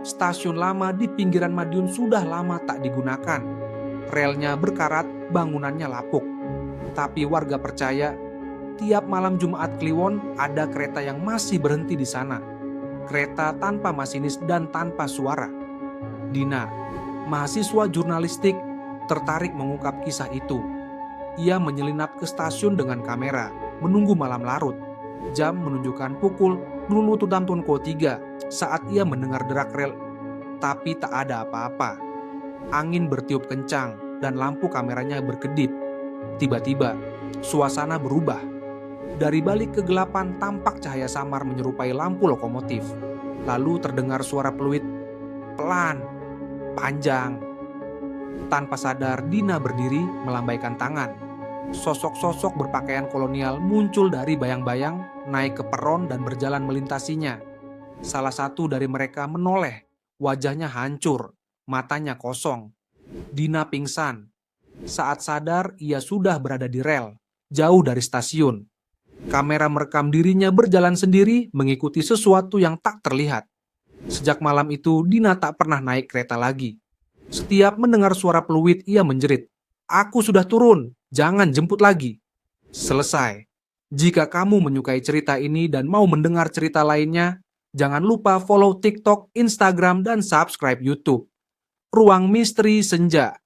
Stasiun lama di pinggiran Madiun sudah lama tak digunakan. Relnya berkarat, bangunannya lapuk. Tapi warga percaya, tiap malam Jumat Kliwon ada kereta yang masih berhenti di sana. Kereta tanpa masinis dan tanpa suara. Dina, mahasiswa jurnalistik, tertarik mengungkap kisah itu. Ia menyelinap ke stasiun dengan kamera, menunggu malam larut. Jam menunjukkan pukul 00.3 saat ia mendengar derak rel, tapi tak ada apa-apa. Angin bertiup kencang dan lampu kameranya berkedip. Tiba-tiba, suasana berubah. Dari balik kegelapan tampak cahaya samar menyerupai lampu lokomotif. Lalu terdengar suara peluit, pelan, panjang. Tanpa sadar, Dina berdiri melambaikan tangan. Sosok-sosok berpakaian kolonial muncul dari bayang-bayang, naik ke peron dan berjalan melintasinya. Salah satu dari mereka menoleh, wajahnya hancur, matanya kosong. Dina pingsan. Saat sadar, ia sudah berada di rel, jauh dari stasiun. Kamera merekam dirinya berjalan sendiri mengikuti sesuatu yang tak terlihat. Sejak malam itu, Dina tak pernah naik kereta lagi. Setiap mendengar suara peluit, ia menjerit, "Aku sudah turun, jangan jemput lagi." Selesai. Jika kamu menyukai cerita ini dan mau mendengar cerita lainnya, jangan lupa follow TikTok, Instagram, dan subscribe YouTube. Ruang Misteri Senja.